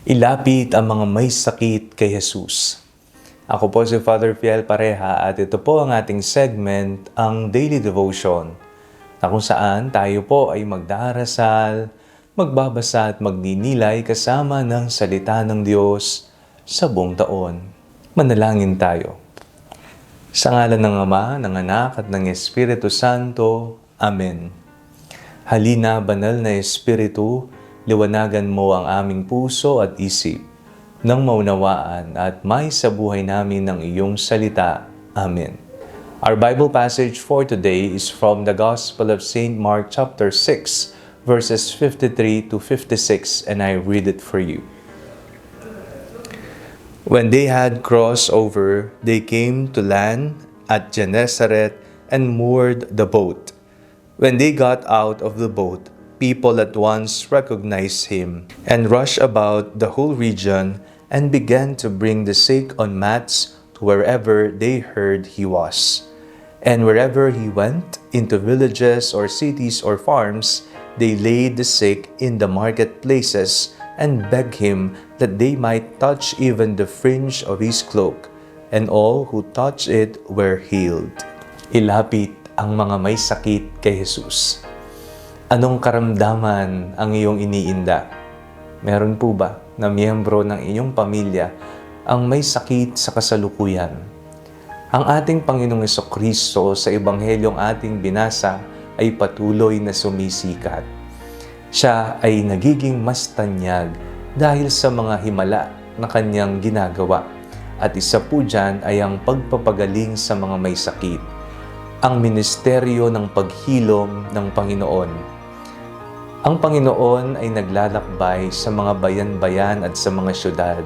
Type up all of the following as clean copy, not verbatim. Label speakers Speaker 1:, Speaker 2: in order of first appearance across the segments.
Speaker 1: Ilapit ang mga may sakit kay Jesus. Ako po si Father Fiel Pareha at ito po ang ating segment, ang Daily Devotion, na kung saan tayo po ay magdarasal, magbabasa at magninilay kasama ng salita ng Diyos sa buong taon. Manalangin tayo. Sa ngalan ng Ama, ng Anak at ng Espiritu Santo. Amen. Halina, banal na Espiritu, liwanagan mo ang aming puso at isip nang maunawaan at may sa buhay namin ng iyong salita. Amen. Our Bible passage for today is from the Gospel of St. Mark chapter 6, verses 53 to 56, and I read it for you. When they had crossed over, they came to land at Gennesaret and moored the boat. When they got out of the boat, people at once recognized him and rushed about the whole region and began to bring the sick on mats to wherever they heard he was. And wherever he went, into villages or cities or farms, they laid the sick in the marketplaces and begged him that they might touch even the fringe of his cloak, and all who touched it were healed. Ilapit ang mga may sakit kay Jesus. Anong karamdaman ang iyong iniinda? Meron po ba na miyembro ng inyong pamilya ang may sakit sa kasalukuyan? Ang ating Panginoong Jesucristo sa Ebanghelyong ating binasa ay patuloy na sumisikat. Siya ay nagiging mas tanyag dahil sa mga himala na kanyang ginagawa. At isa po dyan ay ang pagpapagaling sa mga may sakit. Ang ministeryo ng paghilom ng Panginoon. Ang Panginoon ay naglalakbay sa mga bayan-bayan at sa mga syudad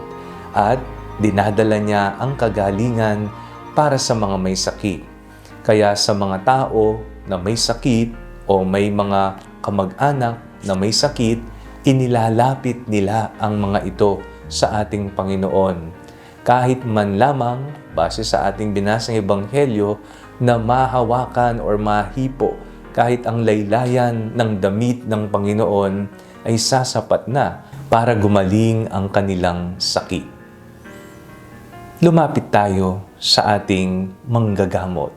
Speaker 1: at dinadala niya ang kagalingan para sa mga may sakit. Kaya sa mga tao na may sakit o may mga kamag-anak na may sakit, inilalapit nila ang mga ito sa ating Panginoon. Kahit man lamang, base sa ating binasang Ebanghelyo, na mahawakan o mahipo kahit ang laylayan ng damit ng Panginoon ay sasapat na para gumaling ang kanilang sakit. Lumapit tayo sa ating manggagamot.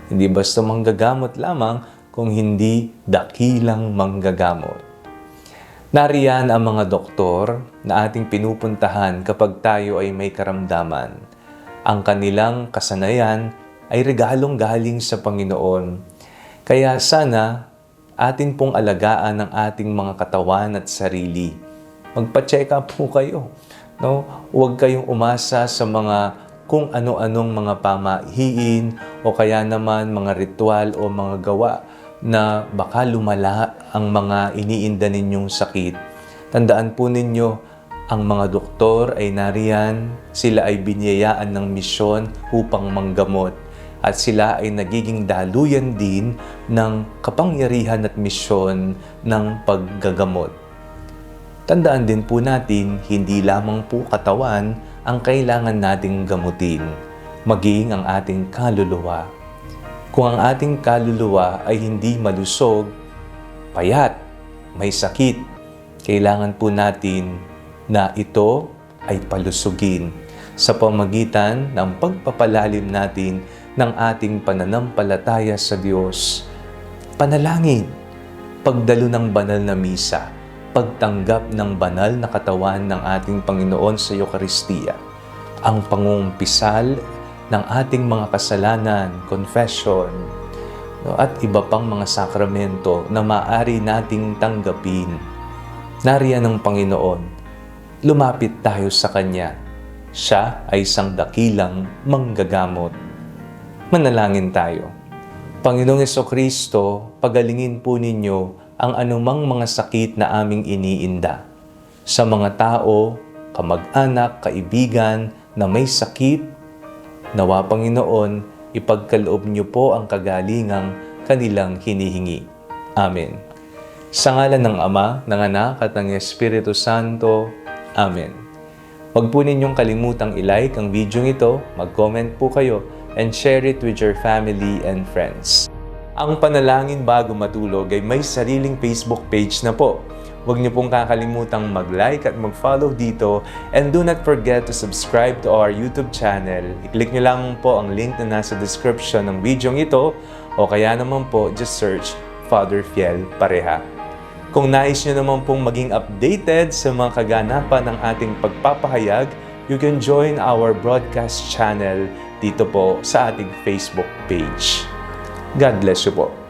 Speaker 1: Hindi basta manggagamot lamang, kung hindi dakilang manggagamot. Nariyan ang mga doktor na ating pinupuntahan kapag tayo ay may karamdaman. Ang kanilang kasanayan ay regalong galing sa Panginoon. Kaya sana atin pong alagaan ang ating mga katawan at sarili. Magpa-check up po kayo. No? Huwag kayong umasa sa mga kung ano-anong mga pamahiin o kaya naman mga ritual o mga gawa na baka lumala ang mga iniinda ninyong sakit. Tandaan po ninyo, ang mga doktor ay nariyan, sila ay biniyayaan ng misyon upang manggamot. At sila ay nagiging daluyan din ng kapangyarihan at misyon ng paggagamot. Tandaan din po natin, hindi lamang po katawan ang kailangan nating gamutin, maging ang ating kaluluwa. Kung ang ating kaluluwa ay hindi malusog, payat, may sakit, kailangan po natin na ito ay palusugin sa pamagitan ng pagpapalalim natin ng ating pananampalataya sa Diyos. Panalangin, pagdalo ng banal na misa, pagtanggap ng banal na katawan ng ating Panginoon sa Eucharistia, ang pangungumpisal ng ating mga kasalanan, confession, at iba pang mga sakramento na maaari nating tanggapin. Nariyan ang Panginoon. Lumapit tayo sa Kanya. Siya ay isang dakilang manggagamot. Manalangin tayo. Panginoong Jesucristo, pagalingin po ninyo ang anumang mga sakit na aming iniinda. Sa mga tao, kamag-anak, kaibigan na may sakit, nawa Panginoon, ipagkaloob niyo po ang kagalingang kanilang hinihingi. Amen. Sa ngalan ng Ama, ng Anak at ng Espiritu Santo. Amen. Huwag po ninyong kalimutang i-like ang video ito, mag-comment po kayo, and share it with your family and friends. Ang Panalangin Bago Matulog ay may sariling Facebook page na po. huwag niyo pong kakalimutang mag-like at mag-follow dito. And do not forget to subscribe to our YouTube channel. I-click niyo lang po ang link na nasa description ng video ito o kaya naman po just search Father Fiel Pareha. Kung nais niyo naman pong maging updated sa mga kaganapan ng ating pagpapahayag, you can join our broadcast channel dito po sa ating Facebook page. God bless you po.